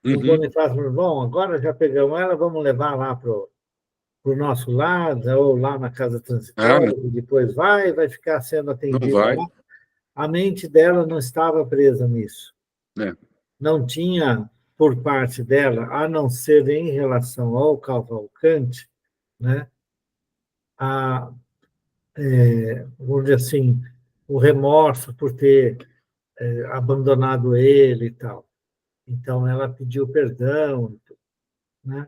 o Uhum. Bonifácio falou, bom, agora já pegamos ela, vamos levar lá para o nosso lado, ou lá na casa Ah, não, transitória, e depois vai ficar sendo não atendida vai, lá. A mente dela não estava presa nisso. né? Não tinha, por parte dela, a não ser em relação ao Cavalcante, né, a, vamos dizer assim, o remorso por ter abandonado ele e tal. Então, ela pediu perdão, né?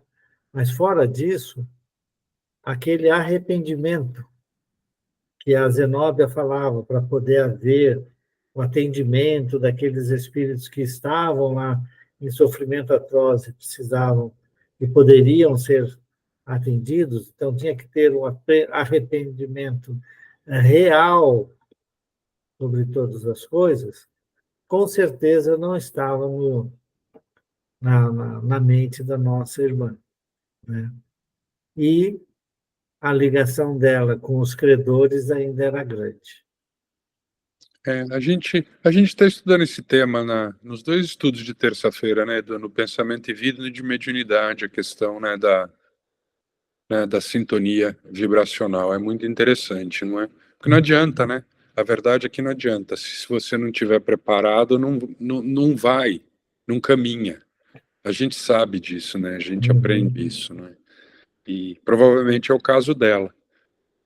Mas, fora disso, aquele arrependimento que a Zenóbia falava para poder haver o atendimento daqueles espíritos que estavam lá em sofrimento atroz e precisavam e poderiam ser atendidos, então tinha que ter um arrependimento real sobre todas as coisas, com certeza não estava na mente da nossa irmã, né? E a ligação dela com os credores ainda era grande. A gente está estudando esse tema nos dois estudos de terça-feira, né, Edu? No Pensamento e Vida e de Mediunidade, a questão, da sintonia vibracional. É muito interessante, não é? Porque não adianta, né? A verdade é que não adianta. Se você não estiver preparado, não vai, não caminha. A gente sabe disso, né? A gente aprende isso, né? E provavelmente é o caso dela,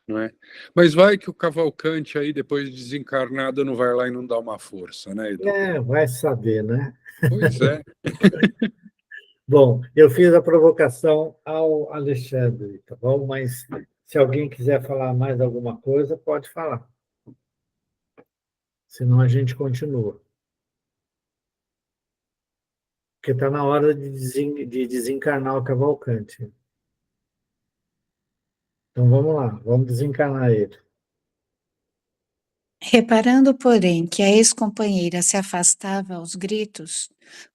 não é? Mas vai que o Cavalcante aí, depois de desencarnado, não vai lá e não dá uma força, né, Edu? Vai saber, né? Pois é. Bom, eu fiz a provocação ao Alexandre, tá bom? Mas se alguém quiser falar mais alguma coisa, pode falar. Senão a gente continua. Porque está na hora de desencarnar o Cavalcante. Então vamos lá, vamos desencarnar ele. Reparando, porém, que a ex-companheira se afastava aos gritos,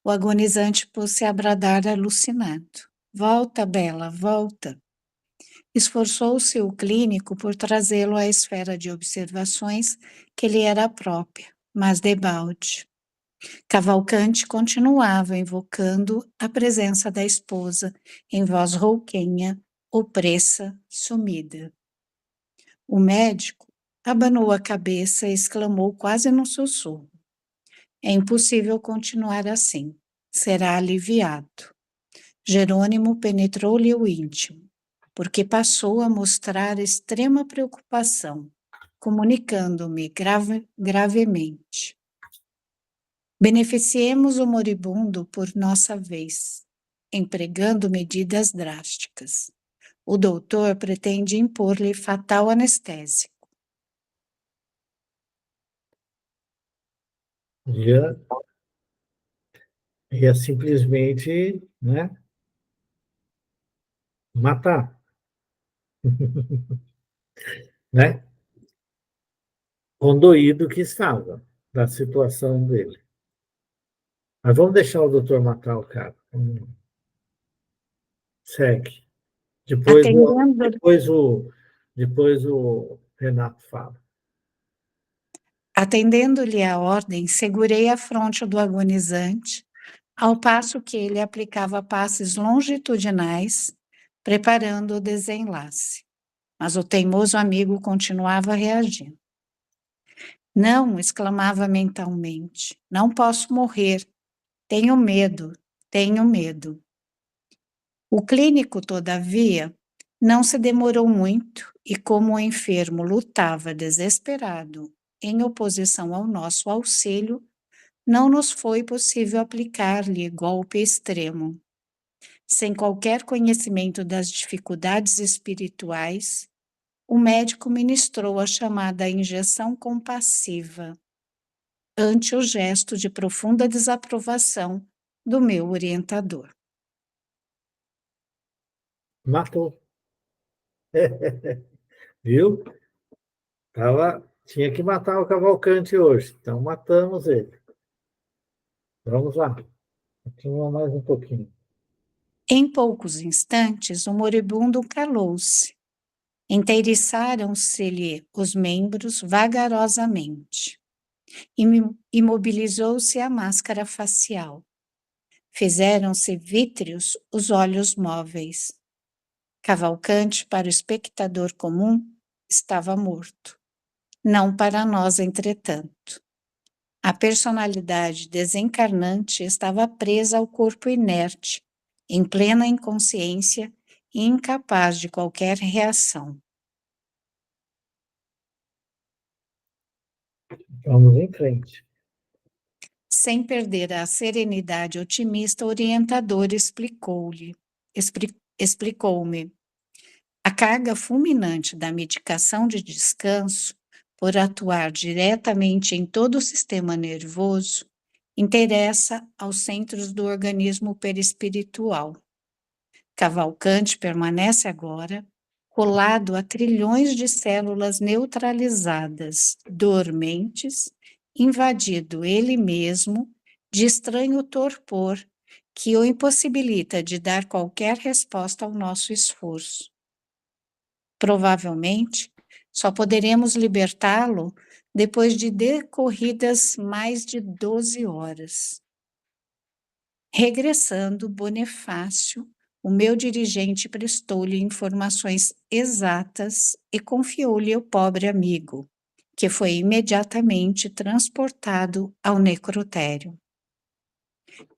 o agonizante pôs-se a bradar alucinado. Volta, Bela, volta. Esforçou-se o clínico por trazê-lo à esfera de observações que lhe era própria, mas debalde. Cavalcante continuava invocando a presença da esposa em voz rouquenha, opressa, sumida. O médico abanou a cabeça e exclamou quase num sussurro: é impossível continuar assim. Será aliviado. Jerônimo penetrou-lhe o íntimo, porque passou a mostrar extrema preocupação, comunicando-me gravemente: beneficiemos o moribundo por nossa vez, empregando medidas drásticas. O doutor pretende impor-lhe fatal anestésico. Ia simplesmente, né, matar, né? Condoído que estava da situação dele. Mas vamos deixar o doutor matar o cara. Segue. Depois, Atendendo depois, o, depois o Renato fala. Atendendo-lhe a ordem, segurei a fronte do agonizante, ao passo que ele aplicava passes longitudinais, preparando o desenlace. Mas o teimoso amigo continuava reagindo. Não, exclamava mentalmente, não posso morrer. Tenho medo, tenho medo. O clínico, todavia, não se demorou muito e, como o enfermo lutava desesperado em oposição ao nosso auxílio, não nos foi possível aplicar-lhe golpe extremo. Sem qualquer conhecimento das dificuldades espirituais, o médico ministrou a chamada injeção compassiva, ante o gesto de profunda desaprovação do meu orientador. Matou. Viu? Tinha que matar o Cavalcante hoje, então matamos ele. Vamos lá. Continua mais um pouquinho. Em poucos instantes, o moribundo calou-se. Inteiriçaram-se-lhe os membros vagarosamente. Imobilizou-se a máscara facial. Fizeram-se vítreos os olhos móveis. Cavalcante, para o espectador comum, estava morto. Não para nós, entretanto. A personalidade desencarnante estava presa ao corpo inerte, em plena inconsciência e incapaz de qualquer reação. Vamos em frente. Sem perder a serenidade otimista, o orientador explicou-me. A carga fulminante da medicação de descanso, por atuar diretamente em todo o sistema nervoso, interessa aos centros do organismo perispiritual. Cavalcante permanece agora colado a trilhões de células neutralizadas, dormentes, invadido ele mesmo de estranho torpor que o impossibilita de dar qualquer resposta ao nosso esforço. Provavelmente, só poderemos libertá-lo depois de decorridas mais de 12 horas. Regressando, Bonifácio, o meu dirigente prestou-lhe informações exatas e confiou-lhe o pobre amigo, que foi imediatamente transportado ao necrotério.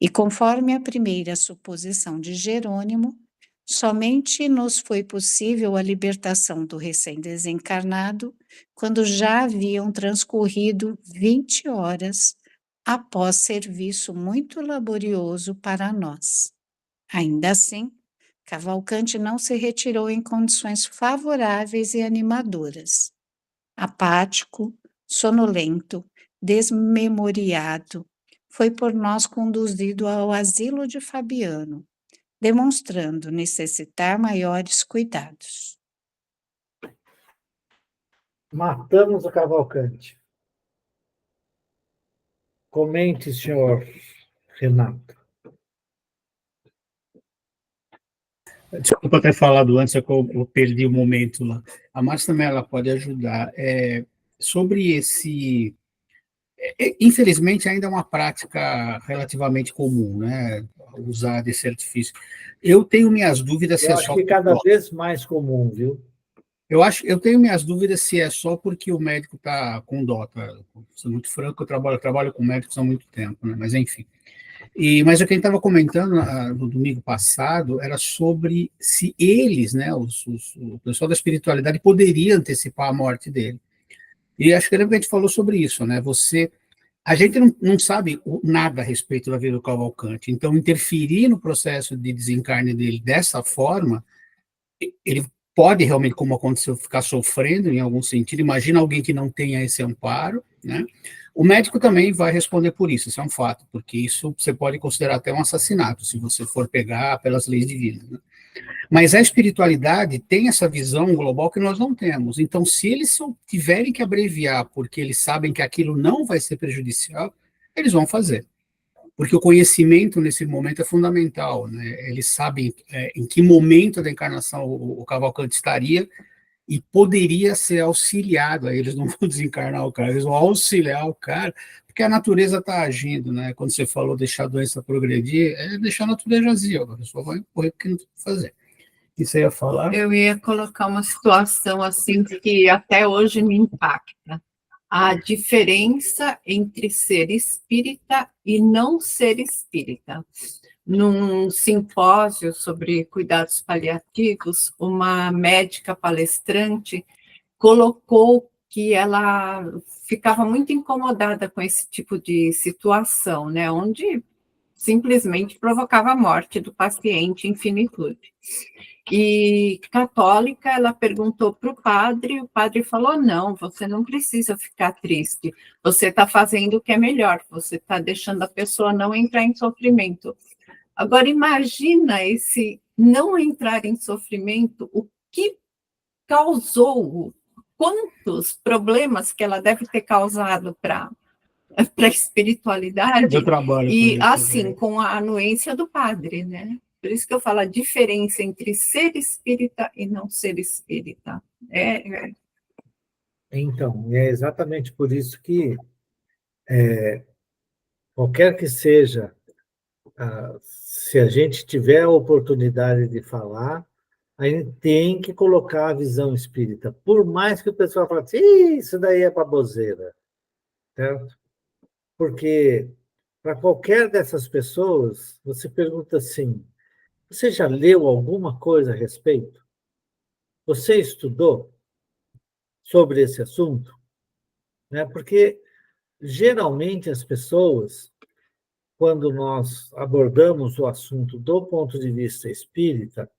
E conforme a primeira suposição de Jerônimo, somente nos foi possível a libertação do recém-desencarnado quando já haviam transcorrido 20 horas após serviço muito laborioso para nós. Ainda assim, Cavalcante não se retirou em condições favoráveis e animadoras. Apático, sonolento, desmemoriado, foi por nós conduzido ao asilo de Fabiano, demonstrando necessitar maiores cuidados. Matamos o Cavalcante. Comente, senhor Renato. Desculpa ter falado antes, é que eu perdi o momento lá. A Márcia também ela pode ajudar. Sobre esse... infelizmente, ainda é uma prática relativamente comum, né? Usar desse artifício. Eu tenho minhas dúvidas se Eu é acho só... que cada vez mais comum, viu? Eu tenho minhas dúvidas se é só porque o médico está com dó, tá? Sou muito franco, eu trabalho com médicos há muito tempo, né? Mas enfim. Mas o que a gente estava comentando no domingo passado era sobre se eles, né, o pessoal da espiritualidade, poderia antecipar a morte dele. E acho que a gente falou sobre isso, né? A gente não sabe nada a respeito da vida do Cavalcante, então interferir no processo de desencarne dele dessa forma, ele pode realmente, como aconteceu, ficar sofrendo em algum sentido. Imagina alguém que não tenha esse amparo, né? O médico também vai responder por isso é um fato, porque isso você pode considerar até um assassinato, se você for pegar pelas leis divinas, né? Mas a espiritualidade tem essa visão global que nós não temos. Então, se eles tiverem que abreviar porque eles sabem que aquilo não vai ser prejudicial, eles vão fazer. Porque o conhecimento nesse momento é fundamental, né? Eles sabem em que momento da encarnação o Cavalcante estaria e poderia ser auxiliado. Aí eles não vão desencarnar o cara, eles vão auxiliar o cara, porque a natureza está agindo, né? Quando você falou deixar a doença progredir, é deixar a natureza agir, a pessoa vai correr porque não tem o que fazer. O que você ia falar? Eu ia colocar uma situação assim que até hoje me impacta. A diferença entre ser espírita e não ser espírita. Num simpósio sobre cuidados paliativos, uma médica palestrante colocou que ela ficava muito incomodada com esse tipo de situação, né, onde simplesmente provocava a morte do paciente em finitude. E católica, ela perguntou para o padre falou, não, você não precisa ficar triste, você está fazendo o que é melhor, você está deixando a pessoa não entrar em sofrimento. Agora, imagina esse não entrar em sofrimento, o que causou, quantos problemas que ela deve ter causado para a espiritualidade, Deu trabalho e para assim, com a anuência do padre, né? Por isso que eu falo a diferença entre ser espírita e não ser espírita. Então, é exatamente por isso que, qualquer que seja, se a gente tiver a oportunidade de falar, a gente tem que colocar a visão espírita. Por mais que o pessoal fale assim, isso daí é baboseira, certo? Porque para qualquer dessas pessoas, você pergunta assim, você já leu alguma coisa a respeito? Você estudou sobre esse assunto? Né? Porque, geralmente, as pessoas, quando nós abordamos o assunto do ponto de vista espírita,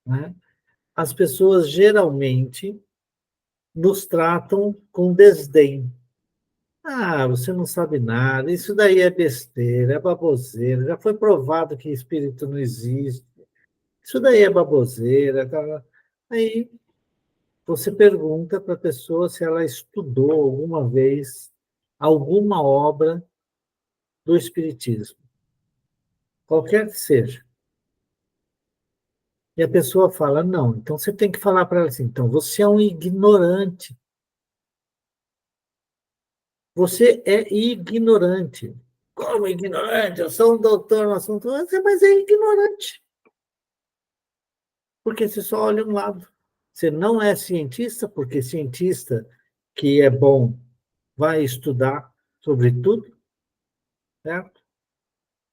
né, as pessoas geralmente nos tratam com desdém. Ah, você não sabe nada, isso daí é besteira, é baboseira, já foi provado que espírito não existe, isso daí é baboseira. Tá? Aí você pergunta para a pessoa se ela estudou alguma vez alguma obra do Espiritismo, qualquer que seja. E a pessoa fala, não. Então você tem que falar para ela assim, então você é um ignorante. Você é ignorante. Como ignorante? Eu sou um doutor no assunto, mas é ignorante. Porque você só olha um lado. Você não é cientista, porque cientista que é bom vai estudar sobre tudo, certo?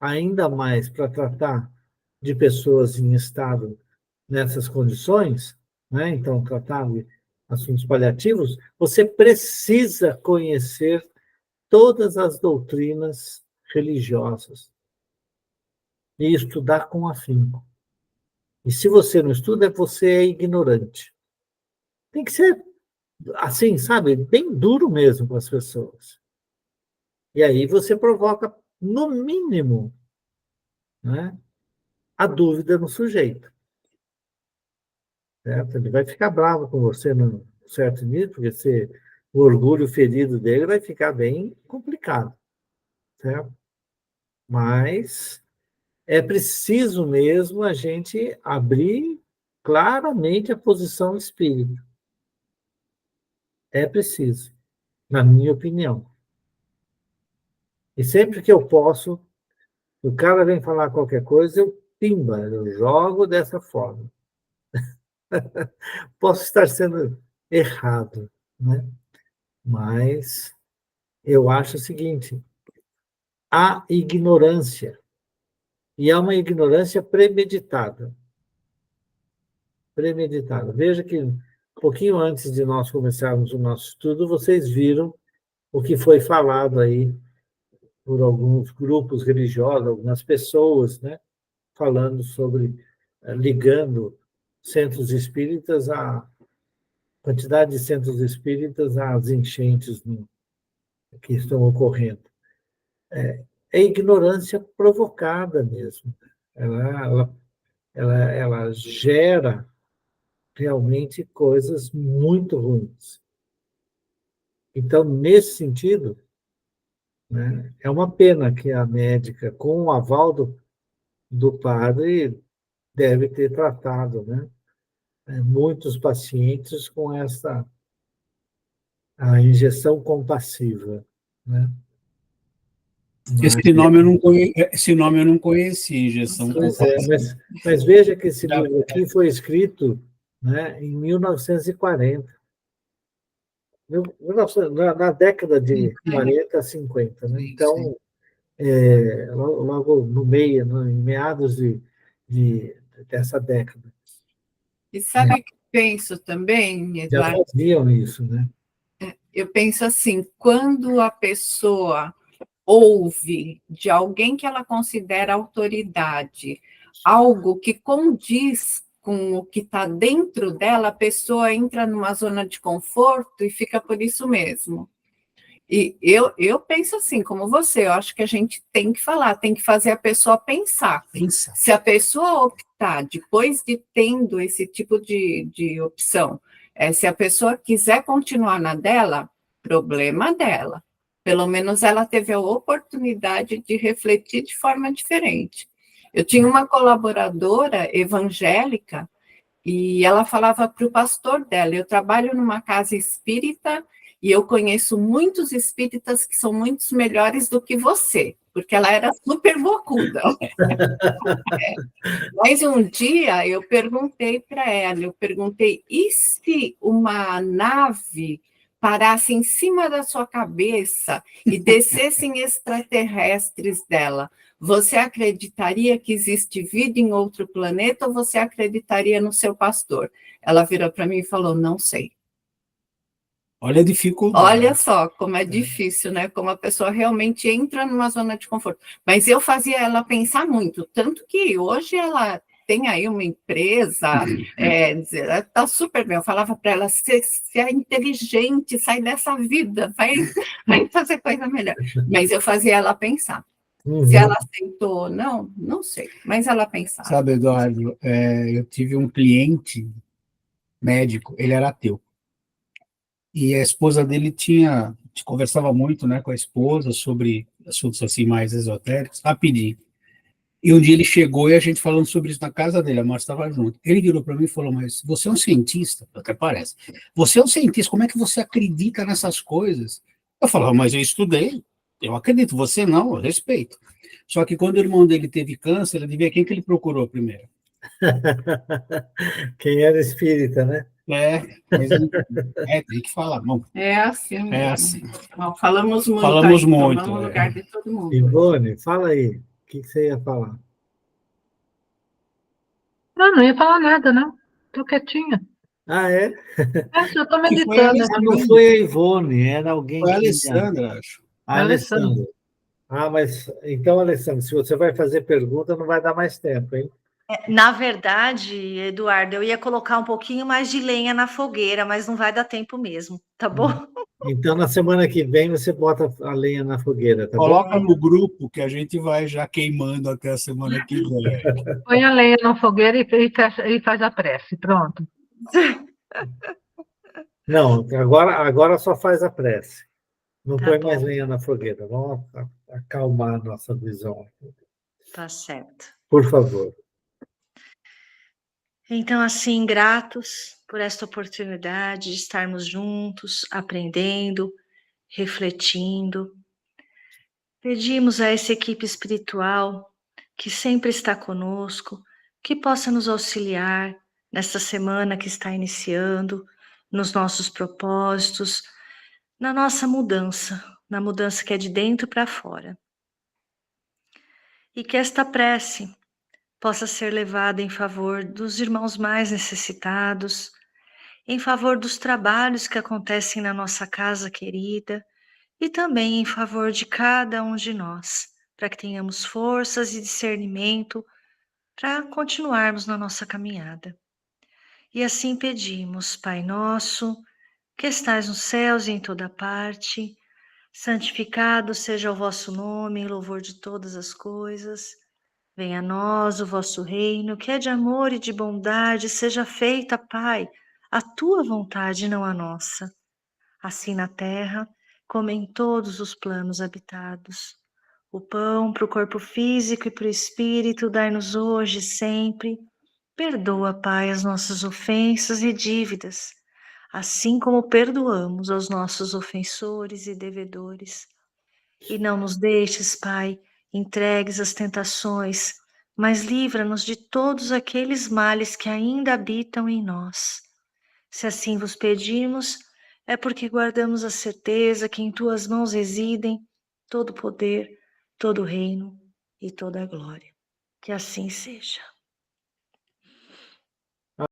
Ainda mais para tratar de pessoas em estado nessas condições, né? Então, tratar de assuntos paliativos, você precisa conhecer todas as doutrinas religiosas e estudar com afinco. E se você não estuda, você é ignorante. Tem que ser assim, sabe, bem duro mesmo com as pessoas. E aí você provoca, no mínimo, né, a dúvida no sujeito. Certo? Ele vai ficar bravo com você num certo nível, porque o orgulho ferido dele vai ficar bem complicado. Certo? Mas é preciso mesmo a gente abrir claramente a posição espírita. É preciso, na minha opinião. E sempre que eu posso, o cara vem falar qualquer coisa, eu jogo dessa forma. Posso estar sendo errado, né? Mas eu acho o seguinte: há ignorância, e há uma ignorância premeditada. Premeditada. Veja que, um pouquinho antes de nós começarmos o nosso estudo, vocês viram o que foi falado aí por alguns grupos religiosos, algumas pessoas, né, falando sobre, ligando centros espíritas, a quantidade de centros espíritas às enchentes que estão ocorrendo. É ignorância provocada mesmo. Ela gera realmente coisas muito ruins. Então, nesse sentido, né, é uma pena que a médica, com o aval do padre, deve ter tratado, né, muitos pacientes com a injeção compassiva. Né? Esse nome eu não conhecia, injeção compassiva. Mas veja que esse livro aqui foi escrito, né, em 1940. Na década de 40 a 50. Né? Então, logo no meio, em meados dessa década. E sabe o que penso também, Já Eduardo? faziam isso, né? Eu penso assim, quando a pessoa ouve de alguém que ela considera autoridade algo que condiz com o que está dentro dela, a pessoa entra numa zona de conforto e fica por isso mesmo. E eu penso assim, como você, eu acho que a gente tem que falar, tem que fazer a pessoa pensar. Pensa. Se a pessoa optar, depois de tendo esse tipo de opção, se a pessoa quiser continuar na dela, problema dela. Pelo menos ela teve a oportunidade de refletir de forma diferente. Eu tinha uma colaboradora evangélica e ela falava para o pastor dela: eu trabalho numa casa espírita e eu conheço muitos espíritas que são muito melhores do que você, porque ela era super bocuda. Mas um dia eu perguntei para ela, e se uma nave parasse em cima da sua cabeça e descessem extraterrestres dela, você acreditaria que existe vida em outro planeta ou você acreditaria no seu pastor? Ela virou para mim e falou: não sei. Olha a dificuldade. Olha só como é difícil, né? Como a pessoa realmente entra numa zona de conforto. Mas eu fazia ela pensar muito, tanto que hoje ela tem aí uma empresa, ela está super bem. Eu falava para ela: você é inteligente, sai dessa vida, vai fazer coisa melhor. Mas eu fazia ela pensar. Se ela aceitou ou não, não sei, mas ela pensava. Sabe, Eduardo, eu tive um cliente médico, ele era ateu. E a esposa dele conversava muito, né, com a esposa sobre assuntos assim mais esotéricos, rapidinho. E um dia ele chegou e a gente falando sobre isso na casa dele, a Márcia estava junto. Ele virou para mim e falou: mas você é um cientista? Até parece. Você é um cientista, como é que você acredita nessas coisas? Eu falava: mas eu estudei, eu acredito, você não, eu respeito. Só que quando o irmão dele teve câncer, adivinha quem que ele procurou primeiro? Quem era espírita, né? Mas tem que falar. Bom, É assim mesmo. é assim. Ó, falamos muito. Falamos aí, muito. Tomamos o lugar de todo mundo. Ivone, fala aí. O que você ia falar? Não ia falar nada, não. Tô quietinha. Ah, é? Eu tô Que foi a meditando Ah, aqui. não foi a Ivone, era alguém Foi a que ia. Alessandra, acho. A Alessandra. Alessandra. Ah, mas então, Alessandra, se você vai fazer pergunta, não vai dar mais tempo, hein? Na verdade, Eduardo, eu ia colocar um pouquinho mais de lenha na fogueira, mas não vai dar tempo mesmo, tá bom? Então, na semana que vem, você bota a lenha na fogueira, tá bom? Coloca no grupo que a gente vai já queimando até a semana que vem. Põe a lenha na fogueira e faz a prece. Pronto. Não, agora só faz a prece. Não Tá põe bom. mais lenha na fogueira. Vamos acalmar a nossa visão. Tá certo. Por favor. Então, assim, gratos por esta oportunidade de estarmos juntos, aprendendo, refletindo. Pedimos a essa equipe espiritual que sempre está conosco, que possa nos auxiliar nesta semana que está iniciando, nos nossos propósitos, na nossa mudança, na mudança que é de dentro para fora. E que esta prece possa ser levada em favor dos irmãos mais necessitados, em favor dos trabalhos que acontecem na nossa casa querida e também em favor de cada um de nós, para que tenhamos forças e discernimento para continuarmos na nossa caminhada. E assim pedimos, Pai nosso, que estais nos céus e em toda parte, santificado seja o vosso nome, em louvor de todas as coisas. Venha a nós o vosso reino, que é de amor e de bondade, seja feita, Pai, a tua vontade, não a nossa. Assim na terra, como em todos os planos habitados. O pão para o corpo físico e para o espírito, dai-nos hoje e sempre. Perdoa, Pai, as nossas ofensas e dívidas, assim como perdoamos aos nossos ofensores e devedores. E não nos deixes, Pai, entregues às tentações, mas livra-nos de todos aqueles males que ainda habitam em nós. Se assim vos pedimos, é porque guardamos a certeza que em tuas mãos residem todo o poder, todo o reino e toda a glória. Que assim seja.